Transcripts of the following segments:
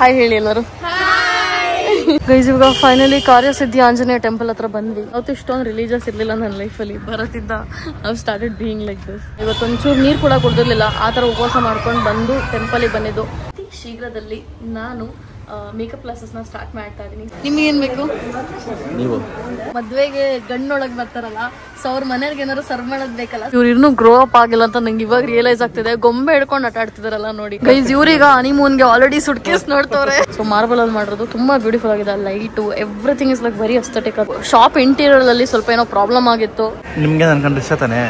Hi ಹೇಳಿ ಎಲ್ಲರೂ. Guys ಇವಾಗ ಫೈನಲಿ ಕಾರ್ಯಸಿದ್ಧಿ ಆಂಜನೇಯ ಟೆಂಪಲ್ ಹತ್ರ ಬಂದ್ವಿ. ಅವತ್ತು ಇಷ್ಟೊಂದು ರಿಲೀಜಿಯಸ್ ಇರ್ಲಿಲ್ಲ ನನ್ನ ಲೈಫಲ್ಲಿ. ಬರತ್ತಿದ್ದ I started being like this. ಇವತ್ತೊಂಚೂರು ನೀರು ಕೂಡ ಕುಡ್ದಿರ್ಲಿಲ್ಲ. ಆ ಥರ ಉಪವಾಸ ಮಾಡ್ಕೊಂಡು ಬಂದು ಟೆಂಪಲಿಗೆ ಬಂದಿದ್ದು. ಅತಿ ಶೀಘ್ರದಲ್ಲಿ ನಾನು ಮೇಕಪ್ ಕ್ಲಾಸಸ್ನ ಸ್ಟಾರ್ಟ್ ಮಾಡ್ತಾ ಇದ್ದೀನಿ. ನಿಮ್ಗೆ ಏನ್ ಬೇಕು? ನೀವು ಮದ್ವೆಗೆ ಗಣ್ಣೊಳಗೆ ಬರ್ತಾರಲ್ಲ, ಸೊ ಅವ್ರ ಮನೆಗೆ ಏನಾದ್ರು ಸರ್ವ್ ಮಾಡೋದ್ ಬೇಕಲ್ಲ. ಇವ್ರು ಇನ್ನೂ ಗ್ರೋ ಅಪ್ ಆಗಿಲ್ಲ ಅಂತ ನಂಗೆ ಇವಾಗ ರಿಯಲೈಸ್ ಆಗ್ತಿದೆ. ಗೊಂಬೆ ಹಿಡ್ಕೊಂಡು ಆಟ ಆಡ್ತಿದಾರಲ್ಲ ನೋಡಿ ಗೈಸ್. ಇವ್ರೀಗ ಹನಿಮೂನ್ಗೆ ಆಲ್ರೆಡಿ ಸುಟ್ಕೇಸ್ ನೋಡ್ತವ್ರೆ. ಸೊ ಮಾರ್ಬಲ್ ಅಲ್ಲಿ ಮಾಡಿರೋದು ತುಂಬಾ ಬ್ಯೂಟಿಫುಲ್ ಆಗಿದೆ. Light everything is like very aesthetic. Shop interior ಅಲ್ಲಿ ಸ್ವಲ್ಪ ಏನೋ ಪ್ರಾಬ್ಲಮ್ ಆಗಿತ್ತು. ನಿಮ್ಗೆ ನನ್ಕಂಡ್ರೆ ಇಷ್ಟ ತಾನೆ?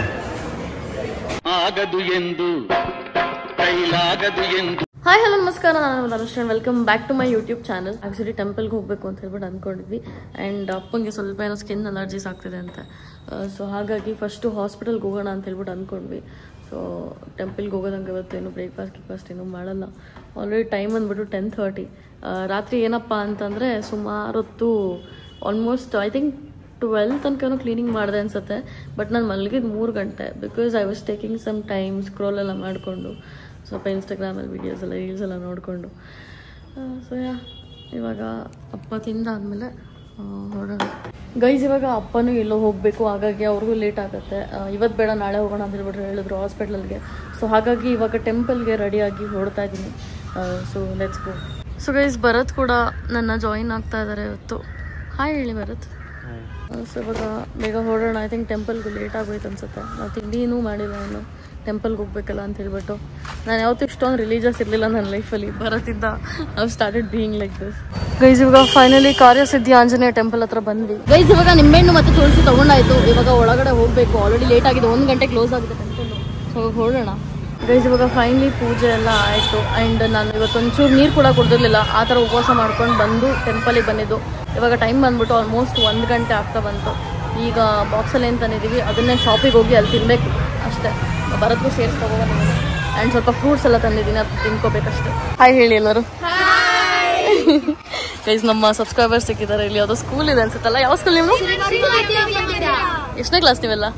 ಹಾಯ್ ಹಲೋ ನಮಸ್ಕಾರ, ನಾನು ಅನುಷ್ಠಾನ್. Welcome back to my YouTube channel. Actually ಟೆಂಪಲ್ಗೆ ಹೋಗಬೇಕು ಅಂತ ಹೇಳ್ಬಿಟ್ಟು ಅಂದ್ಕೊಂಡಿದ್ವಿ. ಆ್ಯಂಡ್ ಅಪ್ಪಂಗೆ ಸ್ವಲ್ಪ ಏನೋ ಸ್ಕಿನ್ ಅಲರ್ಜೀಸ್ ಆಗ್ತಿದೆ ಅಂತ. ಸೊ ಹಾಗಾಗಿ ಫಸ್ಟು ಹಾಸ್ಪಿಟಲ್ಗೆ ಹೋಗೋಣ ಅಂತ ಹೇಳ್ಬಿಟ್ಟು ಅಂದ್ಕೊಂಡ್ವಿ. ಸೊ ಟೆಂಪಲ್ಗೆ ಹೋಗೋದಂಗೆ ಇವತ್ತೇನು ಬ್ರೇಕ್ಫಾಸ್ಟ್ ಏನೂ ಮಾಡಲ್ಲ. ಆಲ್ರೆಡಿ ಟೈಮ್ ಅಂದ್ಬಿಟ್ಟು 10:30. ರಾತ್ರಿ ಏನಪ್ಪ ಅಂತಂದರೆ ಸುಮಾರು ಹೊತ್ತು ಆಲ್ಮೋಸ್ಟ್ ಐ ಥಿಂಕ್ 12 ತನಕ ಕ್ಲೀನಿಂಗ್ ಮಾಡಿದೆ ಅನ್ಸುತ್ತೆ. ಬಟ್ ನಾನು ಮಲಗಿದ್ದು 3 ಗಂಟೆ. Because I was taking some time scroll ಎಲ್ಲ ಮಾಡಿಕೊಂಡು ಸ್ವಲ್ಪ ಇನ್ಸ್ಟಾಗ್ರಾಮಲ್ಲಿ ವೀಡಿಯೋಸ್ ಎಲ್ಲ ರೀಲ್ಸ್ ಎಲ್ಲ ನೋಡಿಕೊಂಡು. ಸೊ ಇವಾಗ ಅಪ್ಪ ತಿಂದಾದ್ಮೇಲೆ ಹೊರಡೋಣ ಗೈಸ್. ಇವಾಗ ಅಪ್ಪನೂ ಎಲ್ಲೋ ಹೋಗಬೇಕು, ಹಾಗಾಗಿ ಅವ್ರಿಗೂ ಲೇಟ್ ಆಗುತ್ತೆ. ಇವತ್ತು ಬೇಡ ನಾಳೆ ಹೋಗೋಣ ಅಂತ ಹೇಳ್ಬಿಟ್ರೆ ಹೇಳಿದ್ರು ಹಾಸ್ಪಿಟ್ಲಲ್ಗೆ. ಸೊ ಹಾಗಾಗಿ ಇವಾಗ ಟೆಂಪಲ್ಗೆ ರೆಡಿಯಾಗಿ ಹೊರಡ್ತಾ ಇದ್ದೀನಿ. So let's go. So guys Bharat ಕೂಡ ನನ್ನ ಜಾಯಿನ್ ಆಗ್ತಾ ಇದ್ದಾರೆ ಇವತ್ತು. ಹಾಯ್ ಹೇಳಿ ಭರತ್. ಸೊ ಇವಾಗ ಬೇಗ ಹೊರಡೋಣ. ಐ ಥಿಂಕ್ ಟೆಂಪಲ್ಗೆ ಲೇಟ್ ಆಗೋಯ್ತು ಅನ್ಸುತ್ತೆ. ನಾವು ತಿಂಡಿನೂ ಮಾಡಿಲ್ಲ ಇನ್ನು, ಟೆಂಪಲ್ಗೆ ಹೋಗ್ಬೇಕಲ್ಲ ಅಂತ ಹೇಳ್ಬಿಟ್ಟು. ನಾನು ಯಾವತ್ತೂ ಇಷ್ಟೊಂದು ರಿಲೀಜಿಯಸ್ ಇರಲಿಲ್ಲ ನನ್ನ ಲೈಫಲ್ಲಿ. ಬರತ್ತಿದ್ದ I started being like this. Guys ಇವಾಗ ಫೈನಲಿ ಕಾರ್ಯಸಿದ್ಧಿ ಆಂಜನೇಯ ಟೆಂಪಲ್ ಹತ್ರ ಬಂದ್ವಿ. ಗೈಸ್ ಇವಾಗ ನಿಂಬೆಹಣ್ಣು ಮತ್ತು ತುಳಸಿ ತೊಗೊಂಡಾಯ್ತು. ಇವಾಗ ಒಳಗಡೆ ಹೋಗಬೇಕು. ಆಲ್ರೆಡಿ ಲೇಟ್ ಆಗಿದೆ, 1 ಗಂಟೆ ಕ್ಲೋಸ್ ಆಗಿದೆ ಟೆಂಪಲ್ಲು. ಸೊ ಹೊರಡೋಣ ಗೈಸ್. ಇವಾಗ ಫೈನಲಿ ಪೂಜೆ ಎಲ್ಲ ಆಯಿತು. ಆ್ಯಂಡ್ ನಾನು ಇವತ್ತೊಂಚೂರು ನೀರು ಕೂಡ ಕುಡ್ದಿರ್ಲಿಲ್ಲ. ಆ ಥರ ಉಪವಾಸ ಮಾಡ್ಕೊಂಡು ಬಂದು ಟೆಂಪಲಿಗೆ ಬಂದಿದ್ದು. ಇವಾಗ ಟೈಮ್ ಬಂದ್ಬಿಟ್ಟು ಆಲ್ಮೋಸ್ಟ್ 1 ಗಂಟೆ ಆಗ್ತಾ ಬಂತು. ಈಗ ಬಾಕ್ಸಲ್ಲಿ ಏನು ತಂದಿದ್ದೀವಿ ಅದನ್ನೇ ಶಾಪಿಗೆ ಹೋಗಿ ಅಲ್ಲಿ ತಿನ್ನಬೇಕು ಅಷ್ಟೇ. ಬರೋದಕ್ಕೂ ಸೇರಿಸಿ ತಗೋಬಂದ. ಆ್ಯಂಡ್ ಸ್ವಲ್ಪ ಫ್ರೂಟ್ಸ್ ಎಲ್ಲ ತಂದಿದ್ದೀನಿ, ಅದು ತಿನ್ಕೋಬೇಕಷ್ಟೆ. ಹಾಯ್ ಹೇಳಿ ಎಲ್ಲರೂ. ಗೈಸ್ ನಮ್ಮ ಸಬ್ಸ್ಕ್ರೈಬರ್ಸ್ ಸಿಕ್ಕಿದ್ದಾರೆ. ಇಲ್ಲಿ ಯಾವುದೋ ಸ್ಕೂಲ್ ಇದೆ ಅನ್ಸುತ್ತಲ್ಲ. ಯಾವ ಸ್ಕೂಲ್ ನೀವು? ಎಷ್ಟನೇ ಕ್ಲಾಸ್ ನೀವೆಲ್ಲ?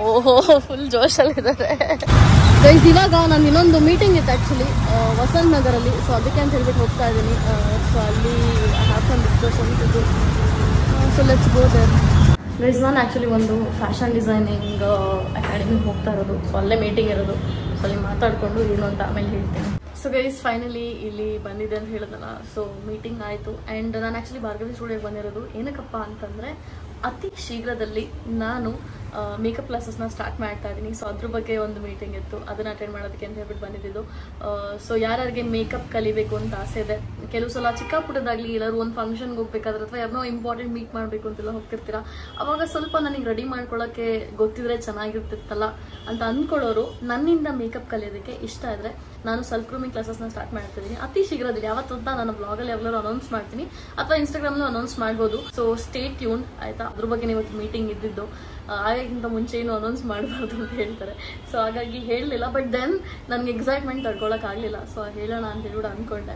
ಓಹೋ, ಫುಲ್ ಜೋಶಲ್ಲಿದ್ದಾರೆ ಗೈಸ್. ಇವಾಗ ನಾನು ಇನ್ನೊಂದು ಮೀಟಿಂಗ್ ಇತ್ತು ಆ್ಯಕ್ಚುಲಿ ವಸಂತ ನಗರಲ್ಲಿ. ಸೊ ಅದಕ್ಕೆ ಅಂತ ಹೇಳ್ಬಿಟ್ಟು ಹೋಗ್ತಾ ಇದ್ದೀನಿ. ಸೊ ಅಲ್ಲಿ ಹ್ಯಾವ್ ಸಮ್ ಡಿಸ್ಕಷನ್ ಇದು. So let's go there guys. ನಾನು ಆ್ಯಕ್ಚುಲಿ ಒಂದು ಫ್ಯಾಷನ್ ಡಿಸೈನಿಂಗ್ ಅಕಾಡೆಮಿಗೆ ಹೋಗ್ತಾ ಇರೋದು. ಸೊ ಅಲ್ಲೇ ಮೀಟಿಂಗ್ ಇರೋದು. ಸೊ ಅಲ್ಲಿ ಮಾತಾಡಿಕೊಂಡು ಏನು ಅಂತ ಆಮೇಲೆ ಹೇಳ್ತೀನಿ. ಸೊ ಗೈಸ್ ಫೈನಲಿ ಇಲ್ಲಿ ಬಂದಿದೆ ಅಂತ ಹೇಳಿದ್ನಲ್ಲ. ಸೊ ಮೀಟಿಂಗ್ ಆಯಿತು. ಆ್ಯಂಡ್ ನಾನು ಆ್ಯಕ್ಚುಲಿ ಭಾರ್ಗವಿ ಸ್ಟುಡಿಯೋಗೆ ಬಂದಿರೋದು ಏನಕ್ಕಪ್ಪ ಅಂತಂದರೆ ಅತಿ ಶೀಘ್ರದಲ್ಲಿ ನಾನು ಮೇಕಪ್ ಕ್ಲಾಸಸ್ನ ಸ್ಟಾರ್ಟ್ ಮಾಡ್ತಾ ಇದ್ದೀನಿ. ಸೊ ಅದ್ರ ಬಗ್ಗೆ ಒಂದು ಮೀಟಿಂಗ್ ಇತ್ತು, ಅದನ್ನು ಅಟೆಂಡ್ ಮಾಡೋದಕ್ಕೆ ಅಂತ ಹೇಳ್ಬಿಟ್ಟು ಬಂದಿದ್ದು. ಸೊ ಯಾರ್ಯಾರಿಗೆ ಮೇಕಪ್ ಕಲಿಬೇಕು ಅಂತ ಆಸೆ ಇದೆ, ಕೆಲವು ಸಲ ಚಿಕ್ಕ ಪುಟ್ಟದಾಗಲಿ ಎಲ್ಲರೂ ಒಂದು ಫಂಕ್ಷನ್ಗೆ ಹೋಗ್ಬೇಕಾದ್ರೆ ಅಥವಾ ಯಾರನ್ನೋ ಇಂಪಾರ್ಟೆಂಟ್ ಮೀಟ್ ಮಾಡಬೇಕು ಅಂತೆಲ್ಲ ಹೋಗ್ತಿರ್ತೀರ, ಅವಾಗ ಸ್ವಲ್ಪ ನನಗೆ ರೆಡಿ ಮಾಡ್ಕೊಳ್ಳೋಕ್ಕೆ ಗೊತ್ತಿದ್ರೆ ಚೆನ್ನಾಗಿರ್ತಿತ್ತಲ್ಲ ಅಂತ ಅಂದ್ಕೊಳ್ಳೋರು ನನ್ನಿಂದ ಮೇಕಪ್ ಕಲಿಯೋದಕ್ಕೆ ಇಷ್ಟ ಇದ್ದರೆ ನಾನು ಸೆಲ್ಫ್ ಗ್ರೂಮಿಂಗ್ ಕ್ಲಾಸಸ್ನ ಸ್ಟಾರ್ಟ್ ಮಾಡ್ತಿದ್ದೀನಿ ಅತಿ ಶೀಘ್ರದಲ್ಲಿ. ಯಾವತ್ತು ಅಂತ ನಾನು ಬ್ಲಾಗಲ್ಲಿ ಯಾವಾಗಲೂ ಅನೌನ್ಸ್ ಮಾಡ್ತೀನಿ ಅಥವಾ ಇನ್ಸ್ಟಾಗ್ರಾಮ್ನೂ ಅನೌನ್ಸ್ ಮಾಡ್ಬೋದು. ಸೊ ಸ್ಟೇ ಟ್ಯೂನ್ ಆಯಿತಾ. ಅದ್ರ ಬಗ್ಗೆ ಇವತ್ತು ಮೀಟಿಂಗ್ ಇದ್ದಿದ್ದು. ಆಗೋಕ್ಕಿಂತ ಮುಂಚೆ ಏನು ಅನೌನ್ಸ್ ಮಾಡಬಾರ್ದು ಅಂತ ಹೇಳ್ತಾರೆ. ಸೊ ಹಾಗಾಗಿ ಹೇಳಲಿಲ್ಲ. ಬಟ್ ದೆನ್ ನನಗೆ ಎಕ್ಸೈಟ್ಮೆಂಟ್ ತಡ್ಕೊಳಕ್ಕಾಗಲಿಲ್ಲ. ಸೊ ಹೇಳೋಣ ಅಂತ ಹೇಳ್ಬಿಟ್ಟು ಅಂದ್ಕೊಂಡೆ.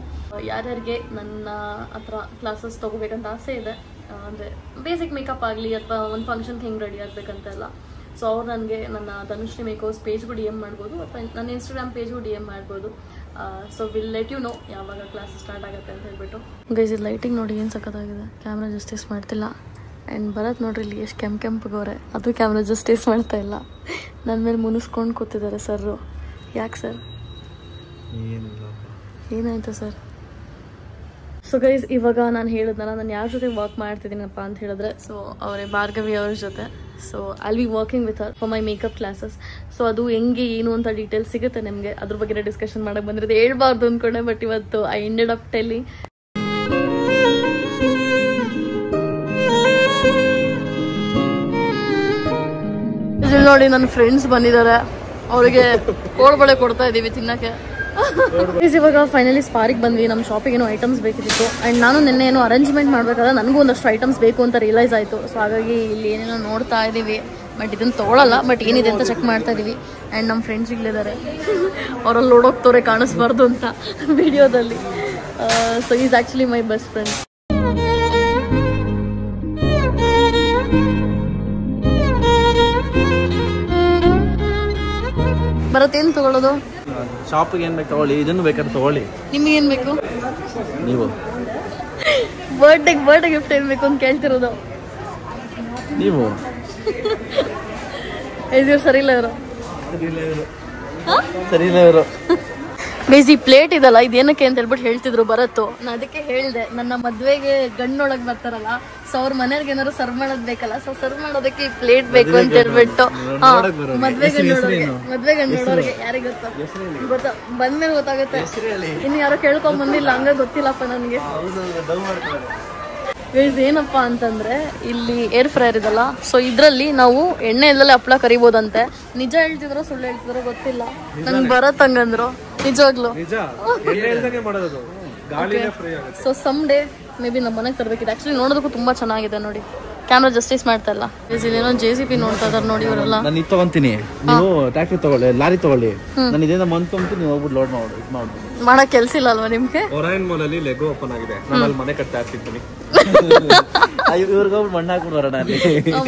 ಯಾರ್ಯಾರಿಗೆ ನನ್ನ ಹತ್ರ ಕ್ಲಾಸಸ್ ತೊಗೋಬೇಕಂತ ಆಸೆ ಇದೆ, ಅಂದರೆ ಬೇಸಿಕ್ ಮೇಕಪ್ ಆಗಲಿ ಅಥವಾ ಒಂದು ಫಂಕ್ಷನ್ಗೆ ಹೆಂಗೆ ರೆಡಿ ಆಗಬೇಕಂತೆಲ್ಲ, ಸೊ ಅವ್ರು ನನಗೆ ನನ್ನ ಧನುಶ್ರೀ ಮೇಕರ್ಸ್ ಪೇಜ್ಗೂ DM ಮಾಡ್ಬೋದು ಅಥವಾ ನನ್ನ ಇನ್ಸ್ಟಾಗ್ರಾಮ್ ಪೇಜ್ಗೂ DM ಮಾಡ್ಬೋದು. So will let you know ಯಾವಾಗ ಕ್ಲಾಸ್ ಸ್ಟಾರ್ಟ್ ಆಗುತ್ತೆ ಅಂತ ಹೇಳ್ಬಿಟ್ಟು. ಗೈಸ್ ಇದು ಲೈಟಿಂಗ್ ನೋಡಿ ಏನು ಸಖತ್ತಾಗಿದೆ. ಕ್ಯಾಮ್ರಾ ಜಸ್ಟಿಸ್ ಮಾಡ್ತಿಲ್ಲ. ಆ್ಯಂಡ್ ಬರತ್ ನೋಡ್ರಿ ಇಲ್ಲಿ ಎಷ್ಟು ಕೆಂಪಗವ್ರೆ. ಅದು ಕ್ಯಾಮ್ರಾ ಜಸ್ಟಿಸ್ ಮಾಡ್ತಾ ಇಲ್ಲ. ನನ್ನ ಮೇಲೆ ಮುನಿಸ್ಕೊಂಡು ಕೂತಿದ್ದಾರೆ ಸರ್ರು. ಯಾಕೆ ಸರ್, ಏನಾಯ್ತು ಸರ್? ಸೊ ಗೈಸ್ ಇವಾಗ ನಾನು ಹೇಳಿದ್ನಲ್ಲ ನಾನು ಯಾರ ಜೊತೆ ವರ್ಕ್ ಮಾಡ್ತಿದ್ದೀನಪ್ಪ ಅಂತ ಹೇಳಿದ್ರೆ, ಸೊ ಅವರೇ ಭಾರ್ಗವಿ ಅವ್ರ ಜೊತೆ. So I will be working with her for my makeup classes. So ಅದು ಹೆಂಗೆ ಏನು ಅಂತ ಡೀಟೇಲ್ಸ್ ಸಿಗುತ್ತೆ ನಿಮಗೆ. ಅದ್ರ ಬಗ್ಗೆ ಡಿಸ್ಕಷನ್ ಮಾಡಕ್ಕೆ ಬಂದಿರೋದು. ಹೇಳ್ಬಾರ್ದು ಅಂದ್ಕೊಂಡೆ, ಬಟ್ ಇವತ್ತು ಐ ಎಂಡೆಡ್ ಅಪ್ ಟೆಲ್ಲಿಂಗ್. ನೋಡಿ ನನ್ನ ಫ್ರೆಂಡ್ಸ್ ಬಂದಿದ್ದಾರೆ, ಅವರಿಗೆ ಕೋಡ್ಬಳೆ ಕೊಡ್ತಾ ಇದ್ದೀವಿ ತಿನ್ನಕ್ಕೆ. ಇವಾಗ ಫೈನಲಿ ಸ್ಪಾರಿಗೆ ಬಂದ್ವಿ. ನಮ್ಮ ಶಾಪಿಗೆ ಏನೋ ಐಟಮ್ಸ್ ಬೇಕಿತ್ತು. ಆ್ಯಂಡ್ ನಾನು ನಿನ್ನೆ ಏನೋ ಅರೇಂಜ್ಮೆಂಟ್ ಮಾಡಬೇಕಾದ್ರೆ ನನಗೂ ಒಂದಷ್ಟು ಐಟಮ್ಸ್ ಬೇಕು ಅಂತ ರಿಯಲೈಸ್ ಆಯಿತು. ಸೊ ಹಾಗಾಗಿ ಇಲ್ಲಿ ಏನೇನೋ ನೋಡ್ತಾ ಇದ್ದೀವಿ. ಬಟ್ ಇದನ್ನು ತೊಗೊಳಲ್ಲ, ಬಟ್ ಏನಿದೆ ಅಂತ ಚೆಕ್ ಮಾಡ್ತಾ ಇದ್ದೀವಿ. ಆ್ಯಂಡ್ ನಮ್ಮ ಫ್ರೆಂಡ್ಸ್ ಇಲ್ಲಿದ್ದಾರೆ, ಅವರಲ್ಲಿ ನೋಡೋಗ್ತವ್ರೆ ಕಾಣಿಸ್ಬಾರ್ದು ಅಂತ ವಿಡಿಯೋದಲ್ಲಿ. So is actually my best friend. ಬರತ್ತೇನು ತೊಗೊಳ್ಳೋದು? ಶಾಪಿಗೆ ಏನು ಬೇಕು ತಗೊಳ್ಳಿ, ಇದನ್ನು ಬೇಕಾದ್ರೆ ತಗೊಳ್ಳಿ. ನಿಮಗೆ ಏನು ಬೇಕು? ನೀವು ಬರ್ಡೇ ಗಿಫ್ಟ್ ಏನು ಬೇಕು ಅಂತ ಕೇಳ್ತಿರೋದು ನೀವು. ಇವ್ರು ಸರಿ ಇಲ್ಲ ಇವರು. ಸರಿ ಇಲ್ಲ ಇವರು. ಬೇಸಿ ಪ್ಲೇಟ್ ಇದಲ್ಲ ಇದೇನಕ್ಕೆ ಅಂತ ಹೇಳ್ಬಿಟ್ಟು ಹೇಳ್ತಿದ್ರು ಬರತ್ತು. ನಾನು ಅದಕ್ಕೆ ಹೇಳಿದೆ, ನನ್ನ ಮದ್ವೆಗೆ ಗಣ್ಣೊಳಗೆ ಬರ್ತಾರಲ್ಲ, ಸೊ ಅವ್ರ ಮನೆಯವ್ರಿಗೆ ಏನಾದ್ರು ಸರ್ವ್ ಮಾಡೋದ್ ಬೇಕಲ್ಲ, ಸೊ ಸರ್ವ್ ಮಾಡೋದಕ್ಕೆ ಈ ಪ್ಲೇಟ್ ಬೇಕು ಅಂತ ಹೇಳ್ಬಿಟ್ಟು. ಮದ್ವೆ ಗಣ್ಣೋಡೋರಿಗೆ ಯಾರಿಗೆ ಗೊತ್ತಾ ಬಂದ್ಮೇಲೆ ಗೊತ್ತಾಗುತ್ತೆ. ಇನ್ನು ಯಾರೋ ಕೇಳ್ಕೊಂಡ್ ಬಂದಿಲ್ಲ, ಹಂಗ ಗೊತ್ತಿಲ್ಲಪ್ಪ ನನ್ಗೆ. ಏನಪ್ಪಾ ಅಂತಂದ್ರೆ ಇಲ್ಲಿ ಏರ್ ಫ್ರೈಯರ್ ಇದಲ್ಲ, ಸೊ ಇದ್ರಲ್ಲಿ ನಾವು ಎಣ್ಣೆ ಇಲ್ಲದೆ ಹಪ್ಪಳ ಕರಿಬೋದಂತೆ. ನಿಜ ಹೇಳ್ತಿದ್ರೋ ಸುಳ್ಳು ಹೇಳ್ತಿದ್ರೋ ಗೊತ್ತಿಲ್ಲ, ನಂಗೆ ಬರತ್ ಹಂಗಂದ್ರು. ನಿಜವಾಗ್ಲು so some day maybe ನಮ್ಮ ಮನೆಗೆ ತರಬೇಕಿದೆ. ಆಕ್ಚುಲಿ ನೋಡೋದಕ್ಕೂ ತುಂಬಾ ಚೆನ್ನಾಗಿದೆ ನೋಡಿ. ಕ್ಯಾಮ್ರಾ ಜಸ್ಟಿಸ್ ಮಾಡ್ತಾ ಇಲ್ಲ. ಏನೋ JCB ನೋಡ್ತಾ ಇದಾರೆ ನೋಡಿ ಇವರೆಲ್ಲ. ನಾನು ಇದು ತಗೊಂತೀನಿ, ನೀವು ಟ್ಯಾಕ್ಟ್ರಿ ತಗೊಳ್ಳಿ, ಲಾರಿ ತಗೊಳ್ಳಿ. ನಾನು ಇದನ್ನ ಮಂತ್ಕೊಂತೀನಿ, ನೀವು ಹೋಗ್ಬಿಟ್ಟು ಲೋಡ್ ಮಾಡಿ. ಮಾಡಕ್ ಕೆಲ್ಸ ಇಲ್ಲ ಅಲ್ವಾ ನಿಮ್ಗೆ? ಒರೈನ್ ಮಾಲ್ ಅಲ್ಲಿ ಲೆಗೋ ಓಪನ್ ಆಗಿದೆ, ನಾನು ಅಲ್ಲಿ ಮನೆ ಕಟ್ತಾ ಇರ್ತೀನಿ. ಇವ್ರಿಗೆ ಹೋಗ್ಬಿಟ್ಟು ಮಣ್ಣು ಹಾಕ್ಬಿಡೋಣ.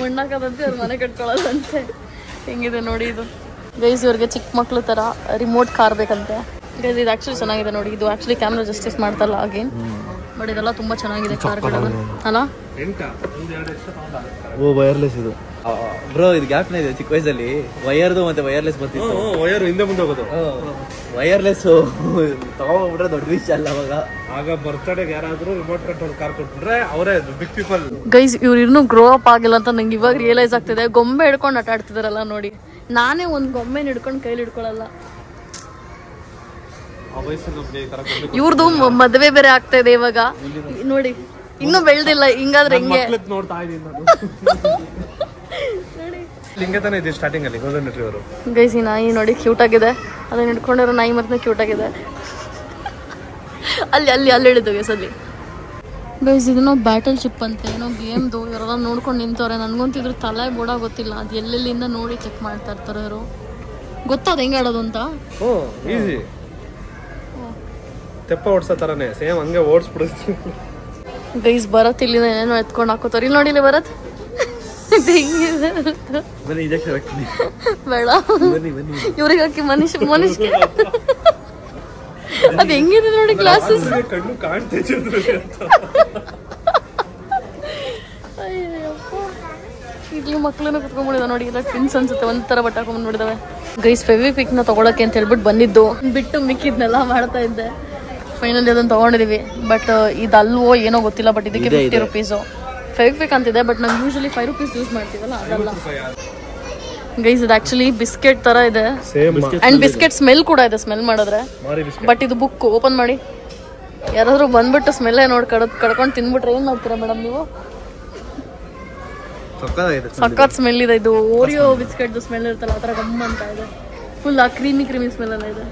ಮಣ್ಣಾಕದಂತೆ ಅವ್ರು ಮನೆ ಕಟ್ಕೊಳ್ಳೋದಂತೆ. ಹೆಂಗಿದೆ ನೋಡಿ ಇದು ಗೈಸ್. ಇವ್ರಿಗೆ ಚಿಕ್ಕ ಮಕ್ಳು ತರ ರಿಮೋಟ್ ಕಾರ್ ಬೇಕಂತೆ ಗೈಸ್. ಇದು ಆಕ್ಚುಲಿ ಚೆನ್ನಾಗಿದೆ ನೋಡಿ. ಇದು ಆಕ್ಚುಲಿ ಕ್ಯಾಮ್ರಾ ಜಸ್ಟಿಸ್ ಮಾಡ್ತಲ್ಲ ಅಗೇನ್, ಬಟ್ ಇದೆಲ್ಲ ತುಂಬಾ ಚೆನ್ನಾಗಿದೆ ಕಾರ್ಗಳು ಅಲ್ಲ. ಓ ವೈರ್ಲೆಸ್ ಇದು ಬ್ರೋ. ಇದು ಗ್ಯಾಪ್ನ ಇದೆ. ಚಿಕ್ಕ ವಯಸ್ಸಲ್ಲಿ ವೈರ್ದು ಮತ್ತೆ ವೈರ್ಲೆಸ್ ಬರ್ತಿತ್ತು. ವೈರ್ ಹಿಂದೆ ಮುಂದೆ ಹೋಗೋದು. ವೈರ್ಲೆಸ್ ತಗೊಂಡ್ಬಿಟ್ರೆ ದೊಡ್ಡ ವಿಷಯ ಅಲ್ಲ ಅವಾಗ. ಆಗ ಬರ್ತಡೆಗೆ ಯಾರಾದ್ರೂ ರಿಮೋಟ್ ಕಂಟ್ರೋಲ್ ಕಾರ್ ಕೊಟ್ಬಿಟ್ರೆ ಅವರೇ ಬಿಗ್ ಪೀಪಲ್. ಗೈಸ್ ಇವ್ರು ಇನ್ನೂ ಗ್ರೋ ಅಪ್ ಆಗಿಲ್ಲ ಅಂತ ನಂಗೆ ಇವಾಗ ರಿಯಲೈಸ್ ಆಗ್ತಿದೆ. ಗೊಂಬೆ ಹಿಡ್ಕೊಂಡು ಆಟ ಆಡ್ತಿದಾರಲ್ಲ ನೋಡಿ. ನಾನೇ ಒಂದ್ ಗೊಂಬೆ ಹಿಡ್ಕೊಂಡು ಕೈಲಿ ಹಿಡ್ಕೊಳಲ್ಲ. ಇವ್ರದ್ದು ಮದ್ವೆ ಬೇರೆ ಆಗ್ತಾ ಇದೆ ಇವಾಗ ನೋಡಿ. ಇನ್ನೂ ಬೆಳ್ದಿಲ್ಲ, ಹಿಂಗಾದ್ರೆ ಹೆಂಗೆ ನೋಡ್ತಾ ಇದ್ದೀನಿ. ಹಿಂಗೆ ತಾನೇ ಇದೆ ಸ್ಟಾರ್ಟಿಂಗ್ ಅಲ್ಲಿ ಗೋಲ್ಡನ್ ರಿಟ್ರೀವರ್. ಗೈಸ್ ಈ ನಾಯಿ ನೋಡಿ ಕ್ಯೂಟ್ ಆಗಿದೆ. ಅದನ್ನ ಹಿಡ್ಕೊಂಡಿರೋ ನಾಯಿ ಮತ್ತೆ ಕ್ಯೂಟ್ ಆಗಿದೆ. ಅಲ್ಲಿ ಹಿಡಿದು ಗೈಸ್ ಅಲ್ಲಿ. ಗೈಸ್ ಇದನ್ನೋ ಬ್ಯಾಟಲ್ ಶಿಪ್ ಅಂತೆ, ಏನೋ ಗೇಮ್ದು. ಇವರೆಲ್ಲ ನೋಡ್ಕೊಂಡು ನಿಂತವ್ರೆ. ನನ್ಗಂತಿದ್ರು ತಲೆ ಬೋಡ ಗೊತ್ತಿಲ್ಲ, ಅದು ಎಲ್ಲೆಲ್ಲಿಂದ ನೋಡಿ ಚೆಕ್ ಮಾಡ್ತಾ ಇರ್ತಾರೆ ಇವರು. ಗೊತ್ತಾದ ಹೆಂಗ್ ಆಡೋದು ಅಂತ. ಈಸಿ ತೆಪ್ಪ ಓಡ್ಸೋ ತರನೇ ಸೇಮ್ ಹಂಗೆ ಓಡಿಸ್ಬಿಡಿಸ್ತೀವಿ. ಗೈಸ್ ಭರತ್ ಇಲ್ಲಿಂದ ಏನೇನೋ ಎತ್ಕೊಂಡು ಹಾಕೋತಾರೆ. ಇಲ್ಲಿ ನೋಡಿ, ಇಲ್ಲಿ ಭರತ್ ಬೇಡ ಇವ್ರಿಗೆ ಹಾಕಿ ಮನುಷ್ಯ ಅದ್ ಹೆಂಗಿದೆ ನೋಡಿ ಕ್ಲಾಸಸ್. ಕಣ್ಣು ಕಾಣ್ತಿದ್ರು. ಇಲ್ಲಿ ಮಕ್ಳನ್ನ ಕುತ್ಕೊಂಡ್ಬಿಡಿದ ನೋಡಿ. ಇಲ್ಲ ಟ್ವಿನ್ಸ್ ಅನ್ಸುತ್ತೆ, ಒಂದ್ ತರ ಬಟ್ಟೆ ಹಾಕೊಂಡ್ ಬಂದ್ಬಿಡಿದಾವೆ. ಗೈಸ್ ಫೆವಿಕ್ವಿಕ್ ನ ತಗೊಳಕ್ಕೆ ಅಂತ ಹೇಳ್ಬಿಟ್ಟು ಬಂದಿದ್ದು, ಬಿಟ್ಟು ಮಿಕ್ಕಿದ್ನೆಲ್ಲ ಮಾಡ್ತಾ ಇದ್ದೆ. ಫೈನಲಿ ಅದನ್ನ ತಗೊಂಡಿದೀವಿ. ಬಟ್ ಇದಲ್ವೋ ಏನೋ ಗೊತ್ತಿಲ್ಲ. ಬಟ್ ಇದಕ್ಕೆ 50 ರೂಪೀಸು ಫೆವಿಕ್ವಿಕ್ ಅಂತಿದೆ. ಬಟ್ ನಾವು ಯೂಶಲಿ 5 ರೂಪೀಸ್ ಯೂಸ್ ಮಾಡ್ತೀವಲ್ಲ, ಅದಲ್ಲ ಗೈಸ್. ಇದು ಆಕ್ಚುಲಿ ಬಿಸ್ಕೆಟ್ ತರ ಇದೆ ಅಂಡ್ ಬಿಸ್ಕೆಟ್ ಸ್ಮೆಲ್ ಕೂಡ ಇದೆ, ಸ್ಮೆಲ್ ಮಾಡಿದ್ರೆ. ಬಟ್ ಇದು ಬುಕ್ ಓಪನ್ ಮಾಡಿ ಯಾರಾದ್ರೂ ಬಂದ್ಬಿಟ್ಟು ಸ್ಮೆಲ್ಲೇ ನೋಡಿ ಕಡ್ಕೊಂಡು ತಿನ್ಬಿಟ್ರೆ ಏನ್ ಮಾಡ್ತೀರಾ ಮೇಡಮ್ ನೀವು? ಸಖತ್ ಸ್ಮೆಲ್ ಇದೆ. ಇದು ಓರಿಯೋ ಬಿಸ್ಕೆಟ್ ಸ್ಮೆಲ್ ಇರ್ತಲ್ಲ, ಆ ತರ ಗಮ್ಮ ಅಂತ ಇದೆ. ಫುಲ್ ಆ ಕ್ರೀಮಿ ಸ್ಮೆಲ್ ಎಲ್ಲ ಇದೆ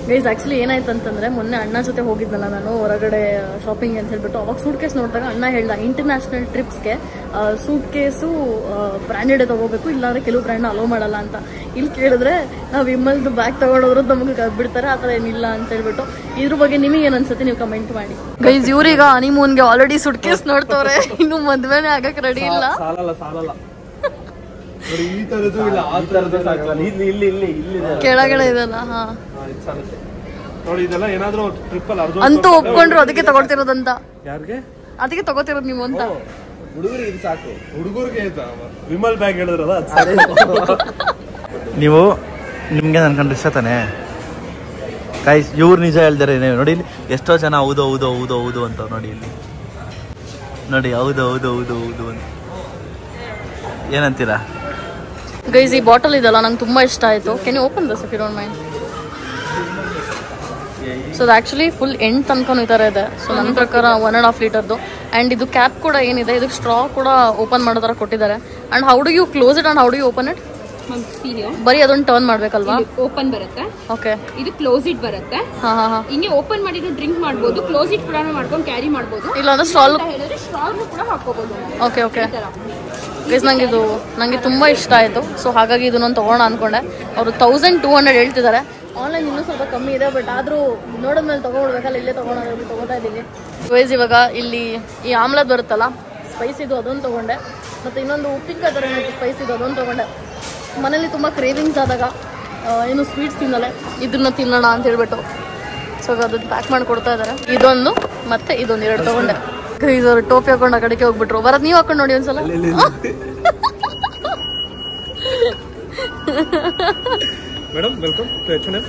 ಗೈಸ್. ಆಕ್ಚುಲಿ ಏನಾಯ್ತು ಅಂತಂದ್ರೆ, ಮೊನ್ನೆ ಅಣ್ಣ ಜೊತೆ ಹೋಗಿದ್ನಲ್ಲ ನಾನು ಹೊರಗಡೆ ಶಾಪಿಂಗ್ ಅಂತ ಹೇಳ್ಬಿಟ್ಟು, ಅವಾಗ ಸೂಟ್ ಕೇಸ್ ನೋಡಿದಾಗ ಅಣ್ಣ ಹೇಳ್ದ ಇಂಟರ್ನ್ಯಾಷನಲ್ ಟ್ರಿಪ್ಸ್ಗೆ ಸೂಟ್ ಕೇಸು ಬ್ರ್ಯಾಂಡೆಡ್ ತಗೋಬೇಕು, ಇಲ್ಲಾಂದ್ರೆ ಕೆಲವು ಬ್ರ್ಯಾಂಡ್ ಅಲೋ ಮಾಡಲ್ಲ ಅಂತ. ಇಲ್ಲಿ ಕೇಳಿದ್ರೆ ನಾವು ವಿಮಲ್ದು ಬ್ಯಾಗ್ ತಗೊಂಡೋದ್ರು ನಮಗೆ ಬಿಡ್ತಾರೆ, ಆ ಥರ ಏನಿಲ್ಲ ಅಂತ ಹೇಳ್ಬಿಟ್ಟು. ಇದ್ರ ಬಗ್ಗೆ ನಿಮಗೆ ಏನ್ ಅನ್ಸುತ್ತೆ ನೀವು ಕಮೆಂಟ್ ಮಾಡಿ ಗೈಸ್. ಇವ್ರೀಗ ಹನಿಮೂನ್ಗೆ ಆಲ್ರೆಡಿ ಸೂಟ್ ಕೇಸ್ ನೋಡ್ತವ್ರೆ, ಇನ್ನು ಮದ್ವೆನೇ ಆಗಕ್ಕೆ ರೆಡಿ ಇಲ್ಲ. ಕೆಳಗಡೆ ಇದಲ್ಲ ಅಂತೂ ಒಪ್ಕೊಂಡ್ರು, ಅದಕ್ಕೆ ತಗೊಳ್ತಿರೋದಂತ. ಅದಕ್ಕೆ ತಗೋತಿರೋದು ನೀವು ಅಂತ. ಹುಡುಗರಿಗೆ ವಿಮಲ್ ಬ್ಯಾಗ್ ಹೇಳಿದ್ರಲ್ಲ. ನೀವು ನಿಮ್ಗೆ ಅನ್ಕೊಂಡ್ರೆ ಇಷ್ಟ ತಾನೆ ಗೈಸ್. ಇವ್ರು ನಿಜ ಹೇಳ್ದಾರೆ ನೋಡಿ. ಇಲ್ಲಿ ಎಷ್ಟೋ ಜನ ಹೌದು ಅಂತ ನೋಡಿ. ಇಲ್ಲಿ ನೋಡಿ ಹೌದು ಅಂತ ಏನಂತೀರಾ ಗೈಸ್? ಈ ಬಾಟಲ್ ಇದಲ್ಲ ನಂಗೆ ತುಂಬಾ ಇಷ್ಟ ಆಯ್ತು. Can you open this if you don't mind? So ಅದು ಆಕ್ಚುಲಿ ಫುಲ್ ಎಂಡ್ ತನಕ ಈ ಥರ ಇದೆ. ಸೊ ನನ್ನ ಪ್ರಕಾರ 1.5 ಲೀಟರ್ದು. ಆ್ಯಂಡ್ ಇದು ಕ್ಯಾಪ್ ಕೂಡ ಏನಿದೆ, ಇದಕ್ಕೆ ಸ್ಟ್ರಾ ಕೂಡ ಓಪನ್ ಮಾಡೋ ಥರ ಕೊಟ್ಟಿದ್ದಾರೆ. And how do you close it and how do you open it? ಬರೀ ಅದೊಂದು ಟರ್ನ್ ಮಾಡ್ಬೇಕಲ್ವಾ? ಓಪನ್ ಬರುತ್ತೆ. ಓಕೆ, ಇದು ಕ್ಲೋಸ್ ಇಟ್ ಬರುತ್ತೆ. ಹಿಂಗೆ ಓಪನ್ ಮಾಡಿ ಟ್ರಿಂಕ್ ಮಾಡ್ಬೋದು, ಕ್ಲೋಸ್ ಇಟ್ ಕೂಡ ಮಾಡ್ಕೊಂಡು ಕ್ಯಾರಿ ಮಾಡ್ಬೋದು. ಇಲ್ಲ ಅಂದ್ರೆ ಸ್ಟ್ರಾಲ್ ಕೂಡ ಹಾಕೋಬಹುದು. ಓಕೆ ಗೈಸ್, ನಂಗೆ ತುಂಬಾ ಇಷ್ಟ ಆಯ್ತು. ಸೊ ಹಾಗಾಗಿ ಇದನ್ನೊಂದು ತಗೋಣ ಅನ್ಕೊಂಡೆ. ಅವರು 1200 ಹೇಳ್ತಿದ್ದಾರೆ. ಆನ್ಲೈನ್ ಇನ್ನೂ ಸ್ವಲ್ಪ ಕಮ್ಮಿ ಇದೆ, ಬಟ್ ಆದ್ರೂ ನೋಡಿದ್ಮೇಲೆ ತಗೊಳ್ಬೇಕಲ್ಲ, ಇಲ್ಲೇ ತಗೋತಾ ಇದ್ದೀವಿ ಗೈಸ್. ಇವಾಗ ಇಲ್ಲಿ ಈ ಆಮ್ಲದ್ ಬರುತ್ತಲ್ಲ ಸ್ಪೈಸ್ ಇದು, ಅದೊಂದು ತಗೊಂಡೆ. ಮತ್ತೆ ಇನ್ನೊಂದು ಉಪ್ಪಿನಕಾಯಿ ಥರ ಸ್ಪೈಸ್ ಇದು, ಅದೊಂದು ತಗೊಂಡೆ. ಮನೇಲಿ ತುಂಬಾ ಕ್ರೇವಿಂಗ್ಸ್ ಆದಾಗ ಏನು ಸ್ವೀಟ್ಸ್ ತಿನ್ನಲೆ ಇದನ್ನ ತಿನ್ನೋಣ ಅಂತ ಹೇಳ್ಬಿಟ್ಟು ಸೊ ಅದನ್ನ ಪ್ಯಾಕ್ ಮಾಡಿ ಕೊಡ್ತಾ ಇದ್ದಾರೆ. ಇದೊಂದು ಮತ್ತೆ ಇದೊಂದು 2 ತಗೊಂಡೆ. ಇದವ್ರು ಟೋಪಿ ಹಾಕೊಂಡು ಆ ಕಡೆಗೆ ಹೋಗ್ಬಿಟ್ರು. ಬರತ್ ನೀವು ಹಾಕೊಂಡು ನೋಡಿ ಒಂದ್ಸಲ. Madam welcome to H&M.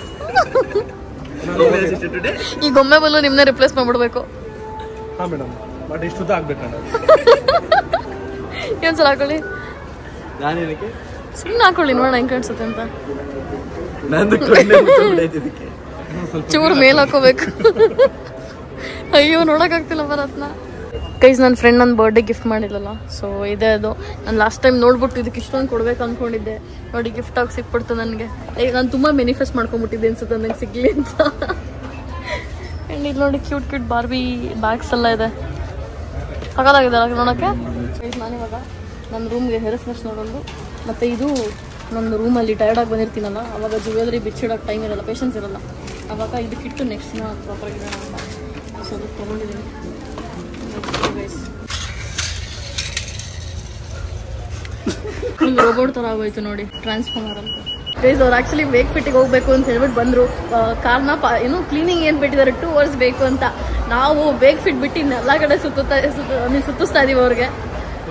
ಈ ಗೊಂಬೆ ಬಲ್ಲು ನಿಮ್ನೆ ರಿಪ್ಲೇಸ್ ಮಾಡ್ಬಿಡ್ಬೇಕು. ಹಾ ಮೇಡಮ್, ಬಟ್ ಇಷ್ಟುದ್ದ ಆಗ್ಬೇಕಣ್ಣ. ಒಂದ್ಸಲ ಹಾಕೊಳ್ಳಿ. ನಾನೇನಕ್ಕೆ ಸುಮ್ಮನೆ ಹಾಕೊಳ್ಳಿ ನೋಡೋಣ ಹೆಂಗ್ ಕಾಣಿಸುತ್ತೆ ಅಂತ. ಚೂರು ಮೇಲ್ ಹಾಕೋಬೇಕು. ಅಯ್ಯೋ ನೋಡೋಕ್ಕಾಗ್ತಿಲ್ಲ ಭರತ್ನ. ಗೈಸ್ ನನ್ನ ಫ್ರೆಂಡ್ ನನ್ನ ಬರ್ಡೇ ಗಿಫ್ಟ್ ಮಾಡಿಲ್ಲಲ್ಲ, ಸೊ ಇದೆ ಅದು. ನಾನು ಲಾಸ್ಟ್ ಟೈಮ್ ನೋಡ್ಬಿಟ್ಟು ಇದಕ್ಕೆ ಇಷ್ಟೊಂದು ಕೊಡ್ಬೇಕು ಅಂದ್ಕೊಂಡಿದ್ದೆ. ನೋಡಿ ಗಿಫ್ಟ್ ಆಗಿ ಸಿಕ್ಬಿಡ್ತು ನನಗೆ. ನಾನು ತುಂಬ ಮೆನಿಫೆಸ್ಟ್ ಮಾಡ್ಕೊಂಬಿಟ್ಟಿದ್ದೆ ಅನ್ಸುತ್ತೆ ನನಗೆ ಸಿಗ್ಲಿ ಅಂತ. ಆ್ಯಂಡ್ ಇಲ್ಲಿ ನೋಡಿ ಕ್ಯೂಟ್ ಕ್ಯೂಟ್ ಬಾರ್ಬಿ ಬ್ಯಾಗ್ಸ್ ಎಲ್ಲ ಇದೆ. ಸಕಲಾಗಿದೆ ನೋಡೋಕ್ಕೆ. ಗೈಸ್ ನಾನಿವಾಗ ನನ್ನ ರೂಮ್ಗೆ ಹೇರ್ ಫ್ರೆಶ್ ನೋಡೋದು. ಮತ್ತು ಇದು ನನ್ನ ರೂಮಲ್ಲಿ ಟೈರ್ಡಾಗಿ ಬಂದಿರ್ತೀನಲ್ಲ, ಅವಾಗ ಜ್ಯುವೆಲರಿ ಬಿಚ್ಚಿಡೋಕ್ಕೆ ಟೈಮ್ ಇರಲ್ಲ, ಪೇಷನ್ಸ್ ಇರಲ್ಲ. ಅವಾಗ ಇದಕ್ಕಿಟ್ಟು ನೆಕ್ಸ್ಟ್ ದಿನ ಪ್ರಾಪರಾಗಿ ಸೊ ಅದಕ್ಕೆ ತೊಗೊಂಡಿದ್ದೀನಿ. ರೋಬೋಟ್ ಥರ ಆಗೋಯ್ತು ನೋಡಿ, ಟ್ರಾನ್ಸ್ಫಾರ್ಮರ್ ಅಂತ. ಗೈಸ್ ಅವ್ರು ಆ್ಯಕ್ಚುಲಿ ವೇಕ್ ಫಿಟ್ಟಿಗೆ ಹೋಗ್ಬೇಕು ಅಂತ ಹೇಳ್ಬಿಟ್ಟು ಬಂದರು. ಕಾರ್ನ ಏನು ಕ್ಲೀನಿಂಗ್ ಏನು ಬಿಟ್ಟಿದ್ದಾರೆ 2 hours ಬೇಕು ಅಂತ. ನಾವು ವೇಕ್ ಫಿಟ್ ಬಿಟ್ಟು ಎಲ್ಲ ಕಡೆ ಸುತ್ತಿಸ್ತಾ ಇದೀವಿ ಅವ್ರಿಗೆ.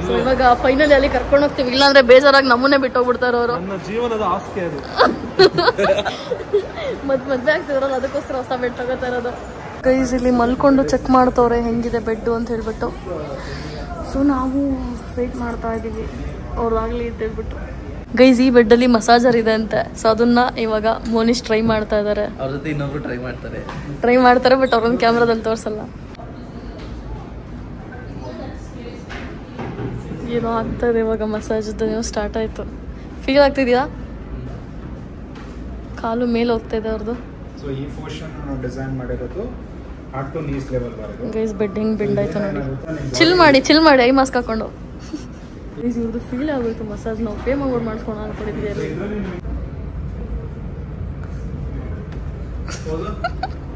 ಸೊ ಇವಾಗ ಫೈನಲಿ ಅಲ್ಲಿ ಕರ್ಕೊಂಡು ಹೋಗ್ತೀವಿ, ಇಲ್ಲಾಂದ್ರೆ ಬೇಜಾರಾಗಿ ನಮ್ಮನ್ನೇ ಬಿಟ್ಟು ಹೋಗ್ಬಿಡ್ತಾರೆ ಅವರು. ಜೀವನದ ಆಸ್ತಿ ಅದು. ಮದ್ವೆ ಆಗ್ತಿದ್ರಲ್ಲ, ಅದಕ್ಕೋಸ್ಕರ ಹೊಸ ಬೆಡ್ ತಗೋತಾ ಇರೋದು. ಗೈಸ್ ಇಲ್ಲಿ ಮಲ್ಕೊಂಡು ಚೆಕ್ ಮಾಡ್ತವ್ರೆ ಹೆಂಗಿದೆ ಬೆಡ್ಡು ಅಂತ ಹೇಳ್ಬಿಟ್ಟು. ಸೊ ನಾವು ವೆಯ್ಟ್ ಮಾಡ್ತಾ ಇದ್ದೀವಿ ಅವ್ರದಾಗ್ಲಿ ಅಂತ ಹೇಳ್ಬಿಟ್ಟು. ಗೈಸ್ ಈ ಬೆಡ್ಡಲ್ಲಿ ಮಸಾಜರ್ ಇದೆ ಅಂತೆ, ಸೊ ಅದನ್ನ ಇವಾಗ ಮೋನಿಶ್ ಟ್ರೈ ಮಾಡ್ತಾ ಇದ್ದಾರೆ. ಅವ್ರ ಜೊತೆ ಇನ್ನೊಬ್ರು ಟ್ರೈ ಮಾಡ್ತಾರೆ ಬಟ್ ಅವ್ರೊಂದು ಕ್ಯಾಮ್ರಾದಲ್ಲಿ ತೋರಿಸಲ್ಲ. ಏನೋ ಆಗ್ತದೆ ಇವಾಗ ಮಸಾಜ್ ಸ್ಟಾರ್ಟ್ ಆಯ್ತು. ಫೀಲ್ ಆಗ್ತಿದ್ಯಾ? ಕಾಲು ಮೇಲೆ ಹೋಗ್ತಾ ಇದೆ ಅವ್ರದ್ದು. ಸೊ ಈ ಪೋರ್ಷನ್ ಡಿಸೈನ್ ಮಾಡಿರೋದು ಹಾರ್ಟ್ ಟು ನೀಸ್ ಲೆವೆಲ್ ವರೆಗೂ. ಗೈಸ್ ಬೆಡ್ ಹೆಂಗ್ ಬೆಂಡ್ ಆಯ್ತು ನೋಡಿ. ಚಿಲ್ ಮಾಡಿ ಐ ಮಾಸ್ಕ್ ಹಾಕೊಂಡು. ಗೈಸ್ ಇವ್ರದ್ದು ಫೀಲ್ ಆಗೋಯ್ತು ಮಸಾಜ್. ನಾವು ಪೇ ಮಾಡ್ಬಿಟ್ಟು ಮಾಡಿಸ್ಕೊಂಡು ಅನ್ಕೊಂಡಿದ್ವಿ ಅಲ್ಲಿ.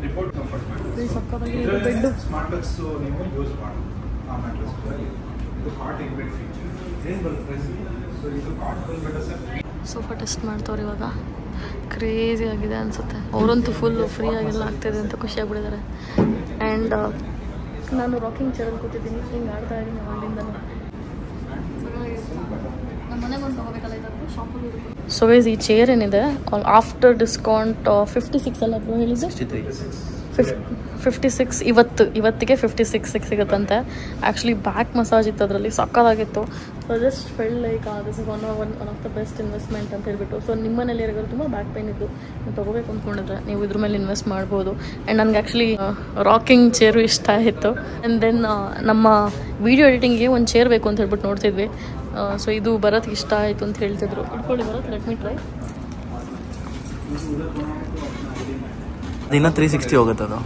ರಿಪೋರ್ಟ್ ಕಂಫರ್ಟ್ ಮಾಡಿ ಸಕ್ಕತ್ತಾಗಿ ಬೆಡ್. ಸ್ಮಾರ್ಟ್ ಬಾಕ್ಸ್ ನೀವು ಯೂಸ್ ಮಾಡಿ ಆ ಮ್ಯಾಟ್ರೆಸ್. ಇದು ಕಾಟ್ ಇನ್ಬಿಲ್ಟ್ ಫೀಚರ್ ಏನು ಬರುತ್ತೆ. ಸೊ ಇದು cot full better sir. Sofa test ಮಾಡ್ತವ್ರು ಇವಾಗ. ಕ್ರೇಜಿ ಆಗಿದೆ ಅನ್ಸುತ್ತೆ. ಅವರಂತೂ ಫುಲ್ ಫ್ರೀ ಆಗೆಲ್ಲ ಆಗ್ತಾಯಿದೆ ಅಂತ ಖುಷಿ ಆಗ್ಬಿಟ್ಟಿದ್ದಾರೆ. ಆ್ಯಂಡ್ ನಾನು ರಾಕಿಂಗ್ ಚೇರಲ್ಲಿ ಕೂತಿದ್ದೀನಿ, ಹಿಂಗೆ ಆಡ್ತಾ ಇದ್ದೀನಿ ಅವಾಗಿಂದನೂ. ನಮ್ಮ ಮನೆಗೆ ಒಂದು ತೊಗೋಬೇಕಲ್ಲ ಇದಾದ್ರು ಶಾಪಲ್ಲಿ. ಸೊ ಗೈಸ್ ಈ ಚೇರ್ ಏನಿದೆ ಆಫ್ಟರ್ ಡಿಸ್ಕೌಂಟ್ 56 ಅಲ್ಲ ಬ್ರೋ ಹೇಳಿದ್ದು? 56 ಇವತ್ತಿಗೆ 56 ಸಿಗುತ್ತಂತೆ. ಆ್ಯಕ್ಚುಲಿ ಬ್ಯಾಕ್ ಮಸಾಜ್ ಇತ್ತು ಅದರಲ್ಲಿ, ಸಕ್ಕತ್ತಾಗಿತ್ತು. So just felt like this is one of the best investment ಅಂತ ಹೇಳ್ಬಿಟ್ಟು. ಸೊ ನಿಮ್ಮ ಮನೇಲಿ ಯಾರಿಗಾದ್ರು ತುಂಬ ಬ್ಯಾಕ್ ಪೈನ್ ಇದ್ದು ನೀವು ತೊಗೋಬೇಕು ಅಂದ್ಕೊಂಡಿದ್ರೆ ನೀವು ಇದ್ರ ಮೇಲೆ ಇನ್ವೆಸ್ಟ್ ಮಾಡ್ಬೋದು. ಆ್ಯಂಡ್ ನನಗೆ ಆ್ಯಕ್ಚುಲಿ ರಾಕಿಂಗ್ ಚೇರು ಇಷ್ಟ ಆಯಿತು. ಆ್ಯಂಡ್ ದೆನ್ ನಮ್ಮ ವಿಡಿಯೋ ಎಡಿಟಿಂಗ್ಗೆ ಒಂದು ಚೇರ್ ಬೇಕು ಅಂತ ಹೇಳ್ಬಿಟ್ಟು ನೋಡ್ತಿದ್ವಿ. ಸೊ ಇದು ಬರೋಕ್ಕೆ ಇಷ್ಟ ಆಯಿತು ಅಂತ ಹೇಳ್ತಿದ್ರು. ಇಟ್ಕೊಳ್ಳಿ ಬರೋದು, ಲೆಟ್ ಮಿ ಟ್ರೈ. ಇನ್ನೂ 360 ಹೋಗುತ್ತೆ ಅದು.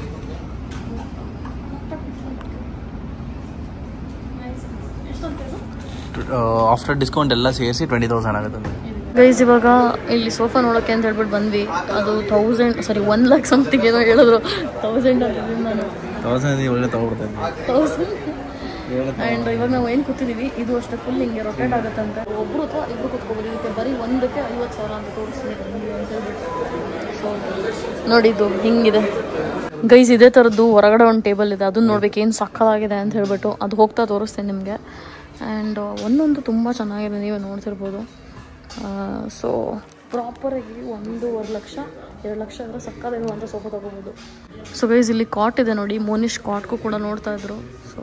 ಆಫ್ಟರ್ ಡಿಸ್ಕೌಂಟ್ ಎಲ್ಲ ಸೇರಿಸಿ 20,000 ಆಗುತ್ತೆ. ಗೈಸ್ ಇವಾಗ ಇಲ್ಲಿ ಸೋಫಾ ನೋಡೋಕ್ಕೆ ಅಂತ ಹೇಳ್ಬಿಟ್ಟು ಬಂದ್ವಿ. ಅದು 1 ಲಕ್ಷ ಸಮಥಿಂಗ್ ಏನೋ ಹೇಳಿದ್ರು. 1000 ಅಂತಿದ್ದೀನಿ ನಾನು. 1000 ಒಳ್ಳೆ ತಗೊಳ್ತೇನೆ. 1000. ಆ್ಯಂಡ್ ಇವಾಗ ನಾವು ಏನು ಕೂತಿದ್ದೀವಿ ಇದು ಅಷ್ಟೇ ಫುಲ್ ಹಿಂಗೆ ರೊಟೇಟ್ ಆಗುತ್ತಂತೆ. ಒಬ್ಬರು ಅಥವಾ ಇಬ್ಬರು ಕೂತ್ಕೋಬೋದು. ಇದಕ್ಕೆ ಬರೀ ಒಂದಕ್ಕೆ 50,000 ಅಂತ ತೋರಿಸ್ತೀನಿ ಅಂತ ಹೇಳ್ಬಿಟ್ಟು. ಸೊ ನೋಡಿದ್ದು ಹಿಂಗಿದೆ ಗೈಸ್. ಇದೇ ಥರದ್ದು ಹೊರಗಡೆ ಒಂದು ಟೇಬಲ್ ಇದೆ, ಅದನ್ನ ನೋಡ್ಬೇಕು ಏನು ಸಕ್ಕತ್ತಾಗಿದೆ ಅಂತ ಹೇಳ್ಬಿಟ್ಟು. ಅದು ಹೋಗ್ತಾ ತೋರಿಸ್ತೀನಿ ನಿಮಗೆ. ಆ್ಯಂಡ್ ಒಂದೊಂದು ತುಂಬ ಚೆನ್ನಾಗಿದೆ, ನೀವೇ ನೋಡ್ತಿರ್ಬೋದು. ಸೊ ಪ್ರಾಪರಾಗಿ 1.5 ಲಕ್ಷ 2 ಲಕ್ಷ ಅಂದರೆ ಸಕ್ಕತ್ತಾಗಿರುವಂಥ ಸೋಫಾ ತೊಗೋಬೋದು. ಸೊ ಗೈಸ್ ಇಲ್ಲಿ ಕಾಟ್ ಇದೆ ನೋಡಿ, ಮೋನಿಶ್ ಕಾಟ್ಗೂ ಕೂಡ ನೋಡ್ತಾ ಇದ್ರು. ಸೊ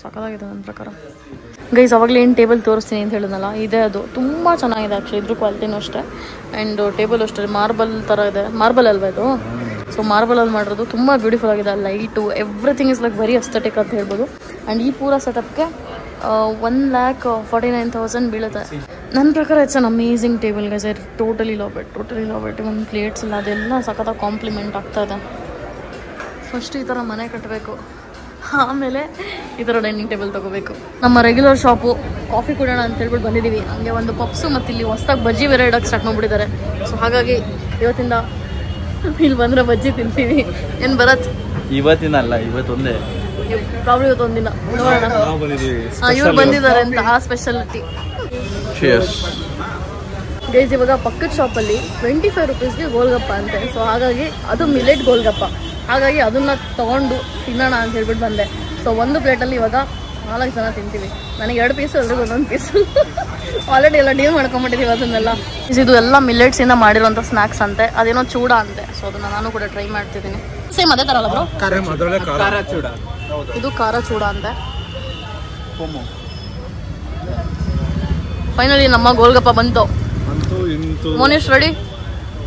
ಸಕ್ಕತ್ತಾಗಿದೆ ನನ್ನ ಪ್ರಕಾರ. ಗೈಸ್ ಅವಾಗಲೇ ಏನು ಟೇಬಲ್ ತೋರಿಸ್ತೀನಿ ಅಂತ ಹೇಳಿದ್ನಲ್ಲ, ಇದೆ ಅದು ತುಂಬ ಚೆನ್ನಾಗಿದೆ ಆ್ಯಕ್ಚುಲಿ. ಇದ್ರ ಕ್ವಾಲಿಟಿನೂ ಅಷ್ಟೇ. ಆ್ಯಂಡ್ ಟೇಬಲ್ ಅಷ್ಟೇ ಮಾರ್ಬಲ್ ಥರ ಇದೆ. ಮಾರ್ಬಲ್ ಅಲ್ವಾ ಇದು? ಸೊ ಮಾರ್ಬಲಲ್ಲಿ ಮಾಡಿರೋದು ತುಂಬ ಬ್ಯೂಟಿಫುಲ್ ಆಗಿದೆ. Light everything is like very aesthetic ಅಂತ ಹೇಳ್ಬೋದು. ಆ್ಯಂಡ್ ಈ ಪೂರ ಸೆಟಪ್ಗೆ 1,49,000 ಬೀಳುತ್ತೆ. ನನ್ನ ಪ್ರಕಾರ it's an amazing table guys. I totally love it. ಒಂದು ಪ್ಲೇಟ್ಸ್ ಇಲ್ಲ ಅದೆಲ್ಲ ಸಖತ್ತಾಗಿ ಕಾಂಪ್ಲಿಮೆಂಟ್ ಆಗ್ತಾಯಿದೆ. ಫಸ್ಟ್ ಈ ಥರ ಮನೆ ಕಟ್ಟಬೇಕು, ಆಮೇಲೆ ಈ ಥರ ಡೈನಿಂಗ್ ಟೇಬಲ್ ತೊಗೋಬೇಕು. ನಮ್ಮ ರೆಗ್ಯುಲರ್ ಶಾಪು ಕಾಫಿ ಕುಡಿಯೋಣ ಅಂತ ಹೇಳ್ಬಿಟ್ಟು ಬಂದಿದ್ದೀವಿ. ಹಂಗೆ ಒಂದು ಪಪ್ಸು ಮತ್ತು ಇಲ್ಲಿ ಹೊಸ್ದಾಗಿ ಬಜ್ಜಿ ಬೇರೆ ಇಡೋಕ್ಕೆ ಸ್ಟಾರ್ಟ್ ಮಾಡಿಬಿಟ್ಟಿದ್ದಾರೆ. ಸೊ ಹಾಗಾಗಿ ಇವತ್ತಿಂದ ಇಲ್ಲಿ ಬಂದರೆ ಬಜ್ಜಿ ತಿಂತೀವಿ. ಏನು ಬರತ್? ಇವತ್ತಿನ ಅಲ್ಲ, ಇವತ್ತೊಂದೇ ಪ್ರಾಬ್ಲಮ್. ಇವತ್ತೊಂದಿನ ನೋಡೋಣ. ಇವ್ರು ಬಂದಿದ್ದಾರೆ ಅಂತ ಆ ಸ್ಪೆಷಾಲಿಟಿ. ಗೈಸ್ ಇವಾಗ ಪಕ್ಕದ ಶಾಪಲ್ಲಿ 25 ರೂಪೀಸ್ಗೆ ಗೋಲ್ಗಪ್ಪ ಅಂತೆ. ಸೊ ಹಾಗಾಗಿ ಅದು ಮಿಲೆಟ್ ಗೋಲ್ಗಪ್ಪ, ಹಾಗಾಗಿ ಅದನ್ನ ತೊಗೊಂಡು ತಿನ್ನೋಣ ಅಂತ ಹೇಳ್ಬಿಟ್ಟು ಬಂದೆ. ಸೊ ಒಂದು ಪ್ಲೇಟಲ್ಲಿ ಇವಾಗ 4 ಜನ ತಿಂತೀವಿ. ನನಗೆ 2 ಪೀಸು, ಎಲ್ರಿಗೂ 1 ಪೀಸು. ಆಲ್ರೆಡಿ ಎಲ್ಲ ಡೀಲ್ ಮಾಡ್ಕೊಂಬಿಟ್ಟಿದ್ದೀವಿ ಅದನ್ನೆಲ್ಲ. ಇದು ಎಲ್ಲ ಮಿಲೆಟ್ಸಿಂದ ಮಾಡಿರೋಂಥ ಸ್ನ್ಯಾಕ್ಸ್ ಅಂತೆ. ಅದೇನೋ ಚೂಡ ಅಂತೆ. ಸೊ ಅದನ್ನು ನಾನು ಕೂಡ ಟ್ರೈ ಮಾಡ್ತಿದ್ದೀನಿ. ಸೇಮ್ ಅದೇ ಥರ ಅಲ್ಲ ಬ್ರೋ? ಖಾರ ಚೂಡ. ಇದು ಖಾರ ಚೂಡ ಅಂತೆ. ಫೈನಲಿ ನಮ್ಮ ಗೋಲ್ಗಪ್ಪ ಬಂತು. ಮೋನಿಶ್ ರೆಡಿ?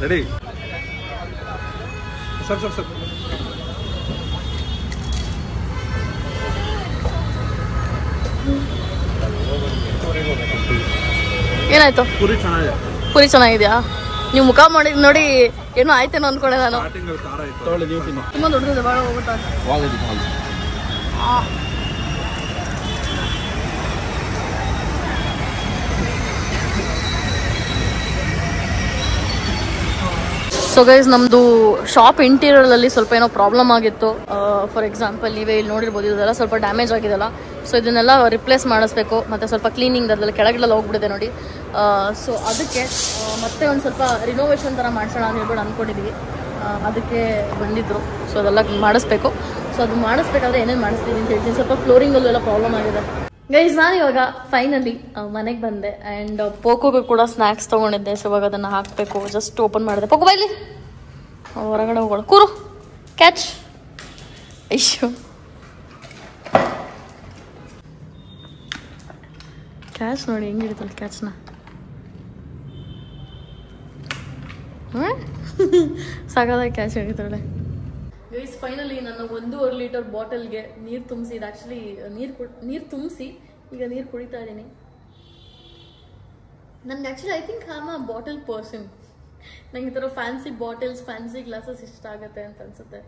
ರೆಡಿ. ಸರ್ ಏನಾಯ್ತು? ಪುರಿ ಚೆನ್ನಾಗಿದ್ಯಾ? ನೀವು ಮುಖ ಮಾಡಿ ನೋಡಿ ಏನೋ ಆಯ್ತೇನೋ ಅಂದ್ಕೊಂಡೆ ನಾನು. ತುಂಬಾ ದೊಡ್ಡದಿದೆ, ಭಾಳ ಹೋಗುತ್ತಾ? ಸೊ ಗೈಸ್ ನಮ್ಮದು ಶಾಪ್ ಇಂಟೀರಿಯರಲ್ಲಿ ಸ್ವಲ್ಪ ಏನೋ ಪ್ರಾಬ್ಲಮ್ ಆಗಿತ್ತು. ಫಾರ್ ಎಕ್ಸಾಂಪಲ್ ನೀವೇ ಇಲ್ಲಿ ನೋಡಿರ್ಬೋದು, ಇದೆಲ್ಲ ಸ್ವಲ್ಪ ಡ್ಯಾಮೇಜ್ ಆಗಿದೆಲ್ಲ. ಸೊ ಇದನ್ನೆಲ್ಲ ರಿಪ್ಲೇಸ್ ಮಾಡಿಸ್ಬೇಕು, ಮತ್ತು ಸ್ವಲ್ಪ ಕ್ಲೀನಿಂಗ್ ಅದೆಲ್ಲ ಕೆಳಗೆಲ್ಲ ಹೋಗ್ಬಿಟ್ಟಿದೆ ನೋಡಿ. ಸೊ ಅದಕ್ಕೆ ಮತ್ತೆ ಒಂದು ಸ್ವಲ್ಪ ರಿನೋವೇಷನ್ ಥರ ಮಾಡಿಸೋಣ ಅಂತ ಹೇಳ್ಬಿಟ್ಟು ಅಂದ್ಕೊಂಡಿದ್ದೀವಿ. ಅದಕ್ಕೆ ಬಂದಿದ್ದರು. ಸೊ ಅದೆಲ್ಲ ಮಾಡಿಸ್ಬೇಕು. ಸೊ ಅದು ಮಾಡಿಸ್ಬೇಕಾದ್ರೆ ಏನೇನು ಮಾಡಿಸ್ತೀನಿ ಅಂತ ಹೇಳ್ತೀನಿ. ಸ್ವಲ್ಪ ಫ್ಲೋರಿಂಗಲ್ಲೂ ಎಲ್ಲ ಪ್ರಾಬ್ಲಮ್ ಆಗಿದೆ. ಗೈಸ್ ನಾನು ಇವಾಗ ಫೈನಲಿ ಮನೆಗೆ ಬಂದೆ. ಆ್ಯಂಡ್ ಪೋಕೋಗೂ ಕೂಡ ಸ್ನ್ಯಾಕ್ಸ್ ತೊಗೊಂಡಿದ್ದೆ. ಸೊ ಇವಾಗ ಅದನ್ನು ಹಾಕಬೇಕು. ಜಸ್ಟ್ ಓಪನ್ ಮಾಡಿದೆ. ಪೋಕೋ ಬೈಲಿ, ಹೊರಗಡೆ ಹೋಗೋಣ. ಕೂರು, ಕ್ಯಾಚ್. ಇಶ್ಯೂ ಕ್ಯಾಚ್ ನೋಡಿ ಹೆಂಗೆ ಹಿಡಿತಲ್ಲ ಕ್ಯಾಚ್ನ. ಸಾಕಾದಾಗ ಕ್ಯಾಚ್ ಹಿಡಿತಾಳೆ. ಗೈಸ್ ಫೈನಲಿ ನನ್ನ 1.5 ಲೀಟರ್ ಬಾಟಲ್ಗೆ ನೀರು ತುಂಬಿಸಿ, ಇದು ಆ್ಯಕ್ಚುಲಿ ನೀರು ತುಂಬಿಸಿ ಈಗ ನೀರು ಕುಡಿತಾ ಇದ್ದೀನಿ. ನನಗೆ actually I think I am a bottle person. ನಂಗೆ ಈ ಥರ ಫ್ಯಾನ್ಸಿ ಬಾಟಲ್ಸ್, ಫ್ಯಾನ್ಸಿ ಗ್ಲಾಸಸ್ ಇಷ್ಟ ಆಗುತ್ತೆ ಅಂತ ಅನ್ಸುತ್ತೆ.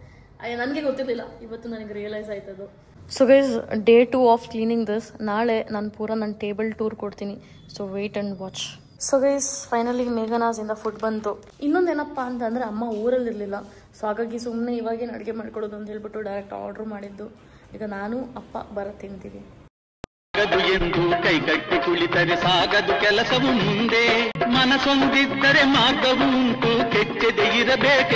ನನಗೆ ಗೊತ್ತಿರಲಿಲ್ಲ, ಇವತ್ತು ನನಗೆ ರಿಯಲೈಸ್ ಆಯ್ತದು. So guys day 2 of cleaning this. ನಾಳೆ ನಾನು ಪೂರ ನನ್ನ ಟೇಬಲ್ ಟೂರ್ ಕೊಡ್ತೀನಿ. So wait and watch. So guys finally ಮೇಘನಾಜಿಂದ ಫುಡ್ ಬಂತು. ಇನ್ನೊಂದೇನಪ್ಪ ಅಂತಂದರೆ ಅಮ್ಮ ಊರಲ್ಲಿರಲಿಲ್ಲ. ಸೊ ಹಾಗಾಗಿ ಸುಮ್ಮನೆ ಇವಾಗೇನು ಅಡುಗೆ ಮಾಡ್ಕೊಳ್ಳೋದು ಅಂತ ಹೇಳ್ಬಿಟ್ಟು ಡೈರೆಕ್ಟ್ ಆರ್ಡ್ರ್ ಮಾಡಿದ್ದು. ಈಗ ನಾನು ಅಪ್ಪ ತಿಂತೀವಿ. ಎಂದು ಕೈಗಟ್ಟಿ ಕುಳಿತರೆ ಸಾಗದು ಕೆಲಸವು ಮುಂದೆ, ಮನಸೊಂದಿದ್ದರೆ ಮಾರ್ಗವು ಉಂಟು, ಕೆಚ್ಚದೆ ಇರಬೇಕು.